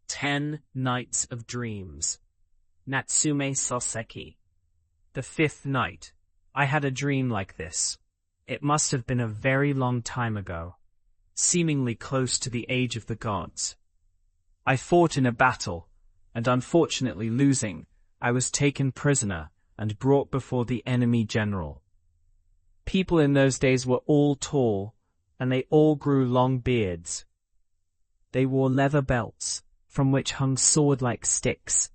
10 Nights of Dreams. Natsume Soseki. The fifth night. I had a dream like this. It must have been a very long time ago, seemingly close to the age of the gods. I fought in a battle, and unfortunately losing, I was taken prisoner and brought before the enemy general. People in those days were all tall, and they all grew long beards. They wore leather belts, from which hung sword-like sticks.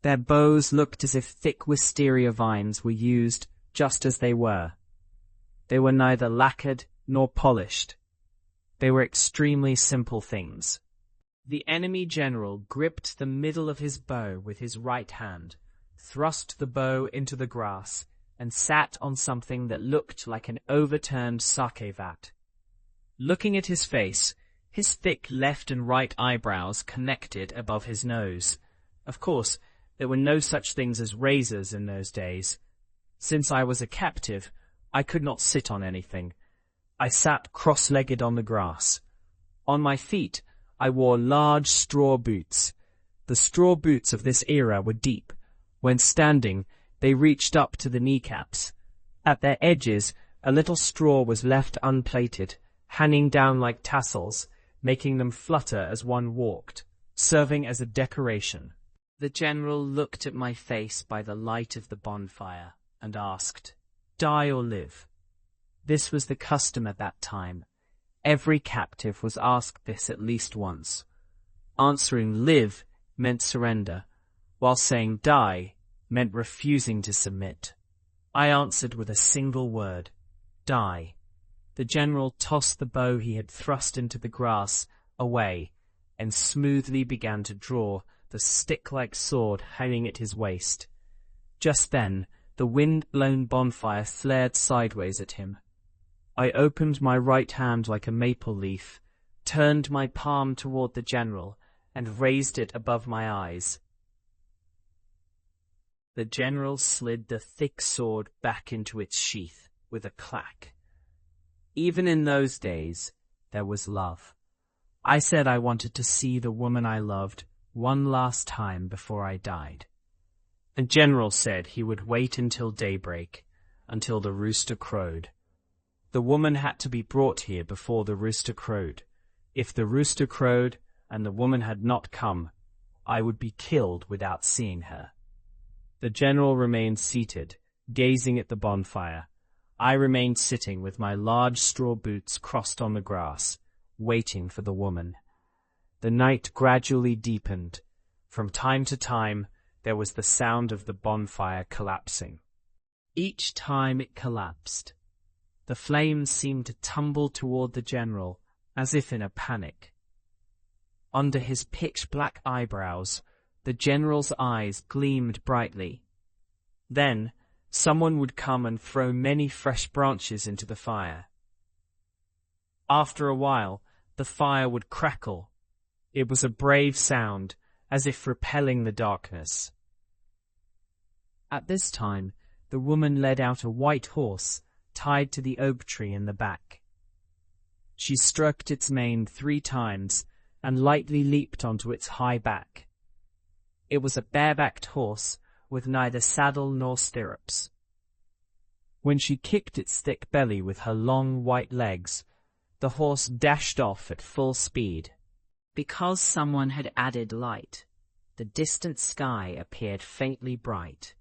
Their bows looked as if thick wisteria vines were used just as they were. They were neither lacquered nor polished. They were extremely simple things. The enemy general gripped the middle of his bow with his right hand, thrust the bow into the grass, and sat on something that looked like an overturned sake vat. Looking at his face, his thick left and right eyebrows connected above his nose. Of course, there were no such things as razors in those days. Since I was a captive, I could not sit on anything. I sat cross-legged on the grass. On my feet, I wore large straw boots. The straw boots of this era were deep. When standing, they reached up to the kneecaps. At their edges, a little straw was left unplaited, hanging down like tassels, making them flutter as one walked, serving as a decoration. The general looked at my face by the light of the bonfire and asked, "Die or live?" This was the custom at that time. Every captive was asked this at least once. Answering live meant surrender, while saying die meant refusing to submit. I answered with a single word, die. The general tossed the bow he had thrust into the grass away and smoothly began to draw the stick-like sword hanging at his waist. Just then, the wind-blown bonfire flared sideways at him. I opened my right hand like a maple leaf, turned my palm toward the general, and raised it above my eyes. The general slid the thick sword back into its sheath with a clack. Even in those days, there was love. I said I wanted to see the woman I loved one last time before I died. The general said he would wait until daybreak, until the rooster crowed. The woman had to be brought here before the rooster crowed. If the rooster crowed and the woman had not come, I would be killed without seeing her. The general remained seated, gazing at the bonfire. I remained sitting with my large straw boots crossed on the grass, waiting for the woman. The night gradually deepened. From time to time, there was the sound of the bonfire collapsing. Each time it collapsed, the flames seemed to tumble toward the general, as if in a panic. Under his pitch-black eyebrows, the general's eyes gleamed brightly. Then, someone would come and throw many fresh branches into the fire. After a while, the fire would crackle. It was a brave sound, as if repelling the darkness. At this time, the woman led out a white horse tied to the oak tree in the back. She stroked its mane 3 times and lightly leaped onto its high back. It was a barebacked horse with neither saddle nor stirrups. When she kicked its thick belly with her long white legs, the horse dashed off at full speed. Because someone had added light, the distant sky appeared faintly bright.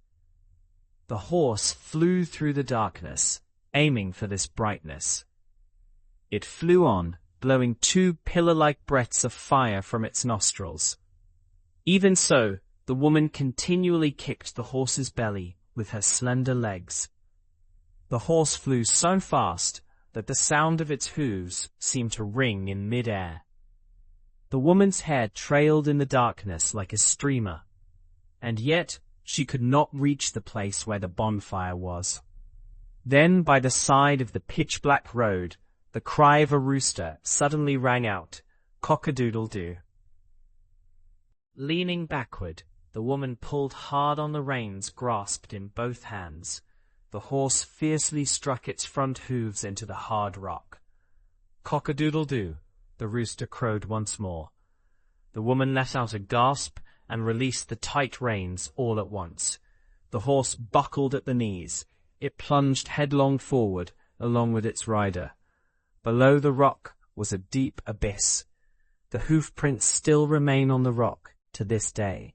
The horse flew through the darkness, aiming for this brightness. It flew on, blowing 2 pillar-like breaths of fire from its nostrils. Even so, the woman continually kicked the horse's belly with her slender legs. The horse flew so fast that the sound of its hooves seemed to ring in mid-air. The woman's hair trailed in the darkness like a streamer, and yet she could not reach the place where the bonfire was. Then, by the side of the pitch-black road, the cry of a rooster suddenly rang out, "Cock-a-doodle-doo." Leaning backward, the woman pulled hard on the reins grasped in both hands. The horse fiercely struck its front hooves into the hard rock. "Cock-a-doodle-doo," the rooster crowed once more. The woman let out a gasp and released the tight reins all at once. The horse buckled at the knees. It plunged headlong forward along with its rider. Below the rock was a deep abyss. The hoof prints still remain on the rock to this day.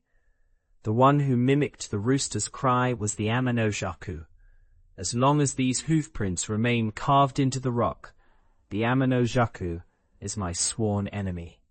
The one who mimicked the rooster's cry was the Amano-jaku. As long as these hoof prints remain carved into the rock, the Amano-jaku is my sworn enemy.